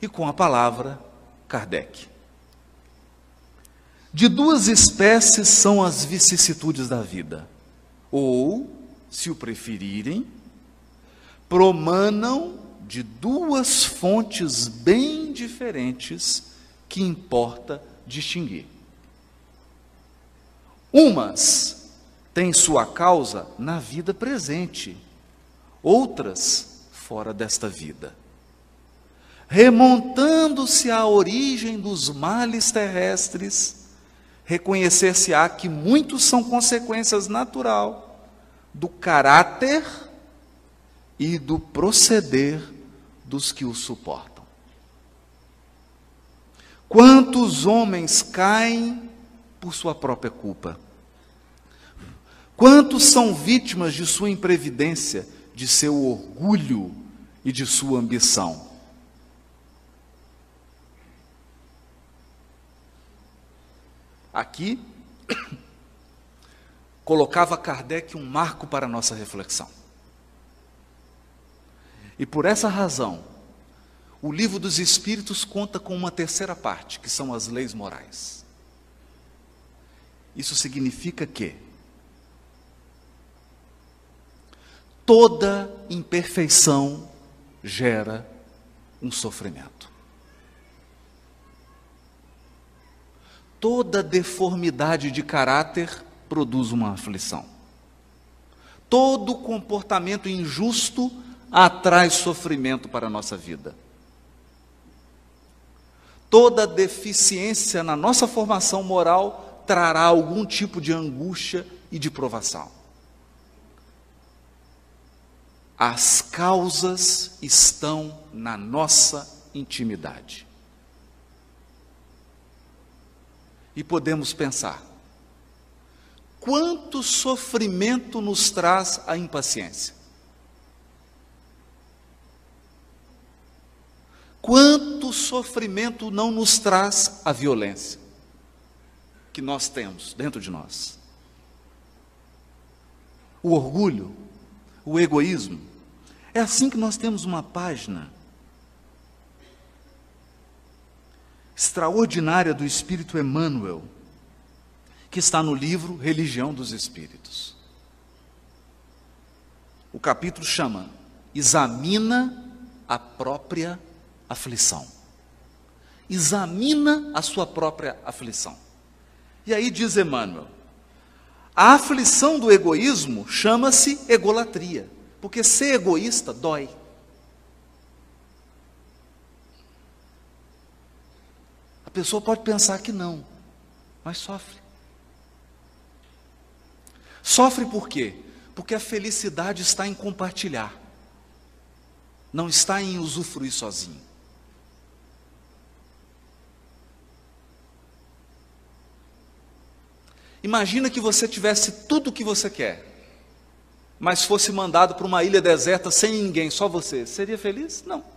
e com a palavra Kardec. De duas espécies são as vicissitudes da vida, ou, se o preferirem, promanam de duas fontes bem diferentes que importa distinguir. Umas têm sua causa na vida presente, outras fora desta vida. Remontando-se à origem dos males terrestres, reconhecer-se-á que muitos são consequências natural do caráter e do proceder dos que o suportam. Quantos homens caem por sua própria culpa? Quantos são vítimas de sua imprevidência, de seu orgulho e de sua ambição? Aqui, colocava Kardec um marco para a nossa reflexão. E por essa razão, o Livro dos Espíritos conta com uma terceira parte, que são as leis morais. Isso significa que toda imperfeição gera um sofrimento. Toda deformidade de caráter produz uma aflição. Todo comportamento injusto atrai sofrimento para a nossa vida. Toda deficiência na nossa formação moral trará algum tipo de angústia e de provação. As causas estão na nossa intimidade. E podemos pensar, quanto sofrimento nos traz a impaciência? Quanto sofrimento não nos traz a violência que nós temos dentro de nós? O orgulho, o egoísmo. É assim que nós temos uma página extraordinária do Espírito Emmanuel, que está no livro Religião dos Espíritos. O capítulo chama Examina a própria aflição. Examina a sua própria aflição. E aí diz Emmanuel, a aflição do egoísmo chama-se egolatria, porque ser egoísta dói. A pessoa pode pensar que não, mas sofre. Sofre por quê? Porque a felicidade está em compartilhar, não está em usufruir sozinho. Imagina que você tivesse tudo o que você quer, mas fosse mandado para uma ilha deserta sem ninguém, só você. Seria feliz? Não.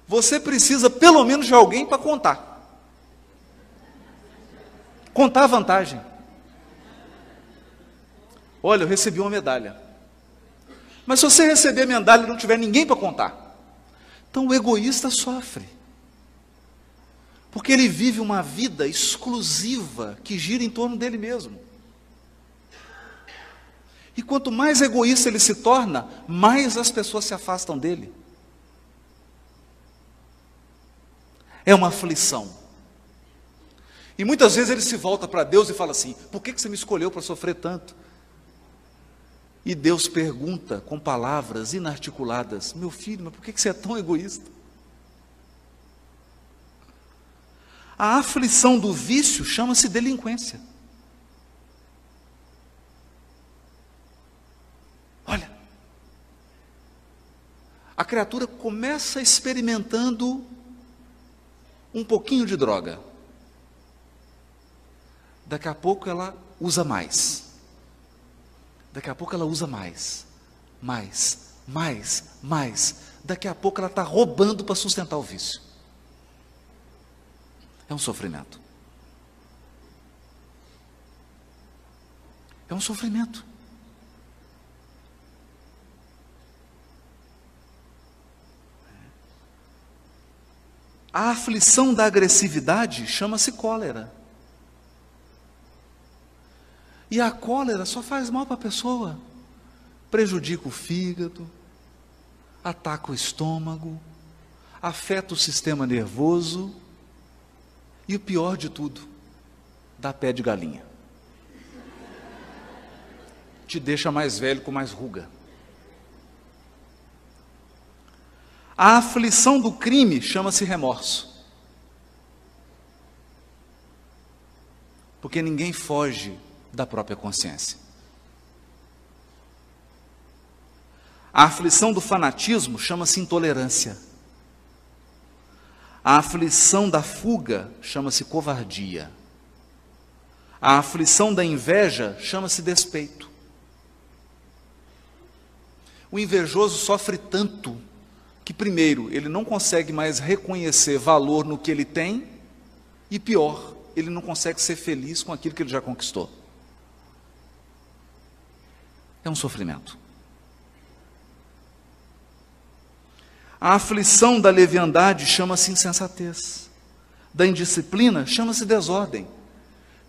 Você precisa pelo menos de alguém para contar. Contar a vantagem. Olha, eu recebi uma medalha. Mas se você receber a medalha e não tiver ninguém para contar, então o egoísta sofre. Porque ele vive uma vida exclusiva que gira em torno dele mesmo. E quanto mais egoísta ele se torna, mais as pessoas se afastam dele. É uma aflição. E muitas vezes ele se volta para Deus e fala assim, por que você me escolheu para sofrer tanto? E Deus pergunta com palavras inarticuladas, meu filho, mas por que você é tão egoísta? A aflição do vício chama-se delinquência. Olha, a criatura começa experimentando um pouquinho de droga. Daqui a pouco ela usa mais. Daqui a pouco ela usa mais. Mais. Daqui a pouco ela está roubando para sustentar o vício. É um sofrimento. É um sofrimento. A aflição da agressividade chama-se cólera. E a cólera só faz mal para a pessoa. Prejudica o fígado, ataca o estômago, afeta o sistema nervoso e o pior de tudo, dá pé de galinha. Te deixa mais velho com mais ruga. A aflição do crime chama-se remorso. Porque ninguém foge da própria consciência. A aflição do fanatismo chama-se intolerância. A aflição da fuga chama-se covardia. A aflição da inveja chama-se despeito. O invejoso sofre tanto que, primeiro, ele não consegue mais reconhecer valor no que ele tem, e pior, ele não consegue ser feliz com aquilo que ele já conquistou. É um sofrimento. A aflição da leviandade chama-se insensatez. Da indisciplina chama-se desordem.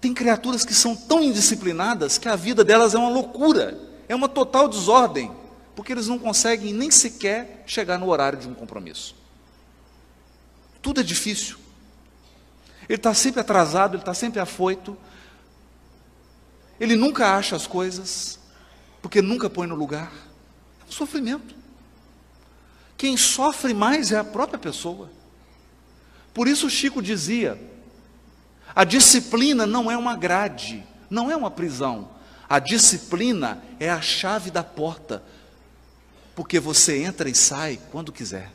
Tem criaturas que são tão indisciplinadas que a vida delas é uma loucura, é uma total desordem, porque eles não conseguem nem sequer chegar no horário de um compromisso. Tudo é difícil. Ele está sempre atrasado, ele está sempre afoito, ele nunca acha as coisas, porque nunca põe no lugar. É um sofrimento. Quem sofre mais é a própria pessoa. Por isso Chico dizia, a disciplina não é uma grade, não é uma prisão. A disciplina é a chave da porta, porque você entra e sai quando quiser.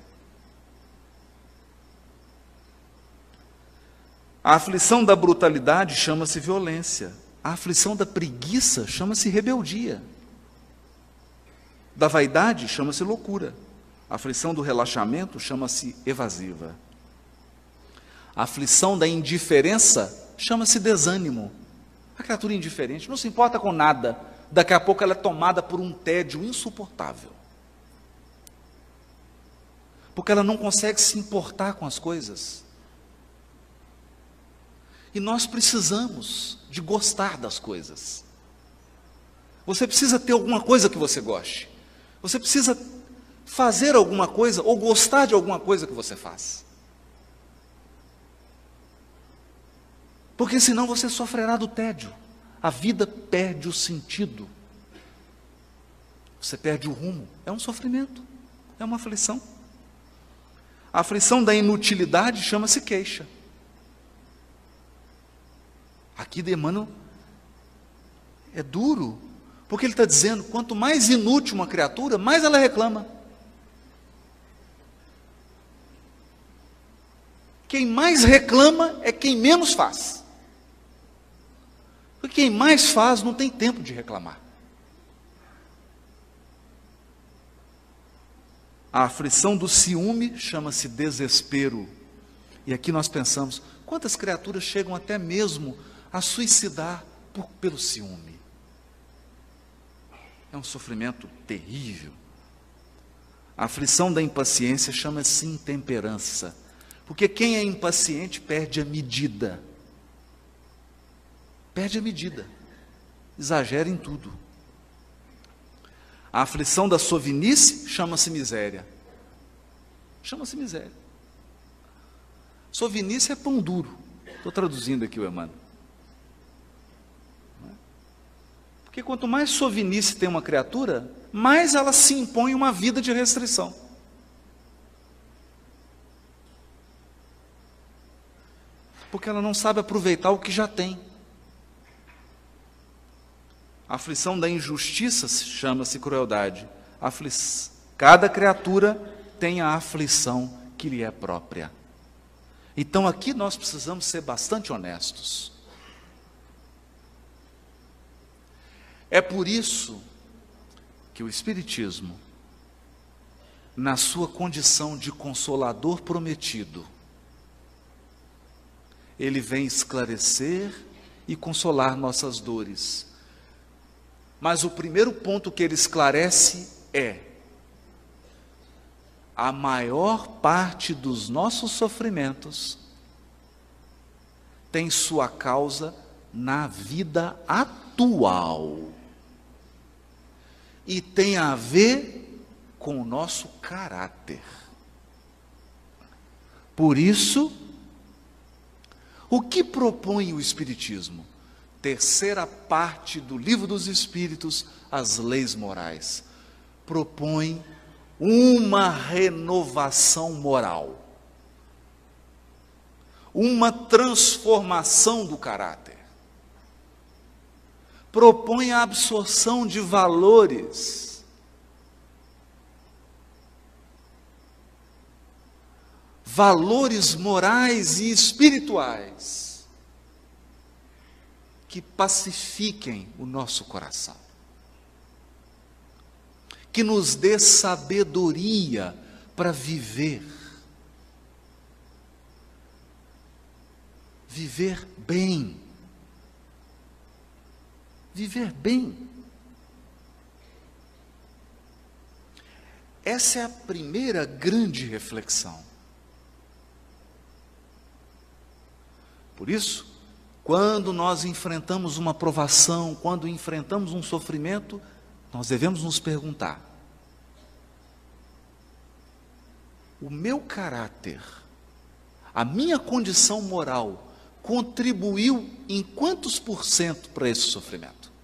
A aflição da brutalidade chama-se violência. A aflição da preguiça chama-se rebeldia. Da vaidade chama-se loucura. A aflição do relaxamento chama-se evasiva. A aflição da indiferença chama-se desânimo. A criatura indiferente não se importa com nada. Daqui a pouco ela é tomada por um tédio insuportável. Porque ela não consegue se importar com as coisas. E nós precisamos de gostar das coisas. Você precisa ter alguma coisa que você goste. Você precisa fazer alguma coisa ou gostar de alguma coisa que você faz. Porque senão você sofrerá do tédio. A vida perde o sentido. Você perde o rumo. É um sofrimento. É uma aflição. A aflição da inutilidade chama-se queixa. Aqui Emmanuel é duro, porque ele está dizendo, quanto mais inútil uma criatura, mais ela reclama. Quem mais reclama é quem menos faz. Porque quem mais faz não tem tempo de reclamar. A aflição do ciúme chama-se desespero. E aqui nós pensamos, quantas criaturas chegam até mesmo a suicidar pelo ciúme? É um sofrimento terrível. A aflição da impaciência chama-se intemperança. Porque quem é impaciente perde a medida. Perde a medida. Exagera em tudo. A aflição da sovinice chama-se miséria. Chama-se miséria. Sovinice é pão duro. Estou traduzindo aqui o Emmanuel. Porque quanto mais sovinice tem uma criatura, mais ela se impõe uma vida de restrição. Porque ela não sabe aproveitar o que já tem. A aflição da injustiça chama-se crueldade. Cada criatura tem a aflição que lhe é própria. Então aqui nós precisamos ser bastante honestos. É por isso que o Espiritismo, na sua condição de consolador prometido, ele vem esclarecer e consolar nossas dores. Mas o primeiro ponto que ele esclarece é: a maior parte dos nossos sofrimentos tem sua causa na vida atual. E tem a ver com o nosso caráter. Por isso, o que propõe o Espiritismo? Terceira parte do Livro dos Espíritos, as leis morais. Propõe uma renovação moral. Uma transformação do caráter. Propõe a absorção de valores. Valores morais e espirituais que pacifiquem o nosso coração, que nos dê sabedoria para viver bem, viver bem. Essa é a primeira grande reflexão. Por isso, quando nós enfrentamos uma provação, quando enfrentamos um sofrimento, nós devemos nos perguntar: o meu caráter, a minha condição moral, contribuiu em quantos por cento para esse sofrimento?